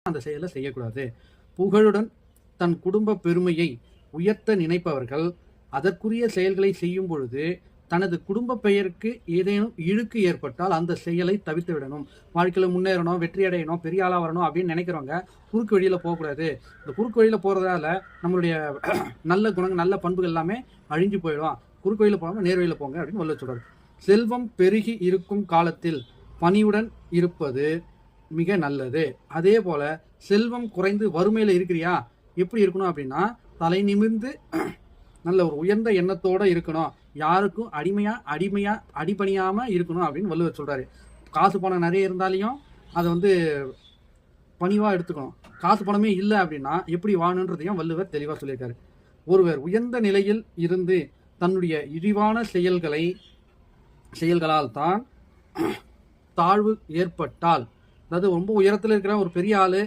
அந்த செயலை செய்யக்கூடாது. புகழுடன் தன் குடும்ப பெருமையை உயர்த்த நினைப்பவர்கள் அதற்குரிய செயல்களை செய்யும் பொழுது தனது குடும்ப பெயருக்கு ஏதேனும் இழுக்கு ஏற்பட்டால் அந்த செயலை தவிர்த்து விடணும். வாழ்க்கையில் முன்னேறணும், வெற்றி அடையணும், பெரிய ஆளாக வரணும் அப்படின்னு நினைக்கிறவங்க குறுக்கு வழியில் போகக்கூடாது. இந்த குறுக்கு வழியில் போகிறதால நம்மளுடைய நல்ல குணங்கள், நல்ல பண்புகள் எல்லாமே அழிஞ்சு போயிடும். குறுக்கு வழியில் போகாமல் நேர் வழியில் போங்க அப்படின்னு வள்ளுவர் சொல்றாரு. செல்வம் பெருகி இருக்கும் காலத்தில் பணியுடன் இருப்பது மிக நல்லது. அதே போல செல்வம் குறைந்து வறுமையில் இருக்கிறியா, எப்படி இருக்கணும் அப்படின்னா தலை நிமிர்ந்து நல்ல ஒரு உயர்ந்த எண்ணத்தோட இருக்கணும். யாருக்கும் அடிபணியாம இருக்கணும் அப்படின்னு வள்ளுவர் சொல்றாரு. காசு பணம் நிறைய இருந்தாலையும் அதை பணிவா எடுத்துக்கணும். காசு பணமே இல்லை அப்படின்னா எப்படி வாழணுன்றதையும் வள்ளுவர் தெளிவா சொல்லியிருக்காரு. ஒருவர் உயர்ந்த நிலையில் இருந்து தன்னுடைய இழிவான செயல்களால் தான் தாழ்வு ஏற்பட்டால், அதாவது ரொம்ப உயரத்தில் இருக்கிற ஒரு பெரிய ஆளு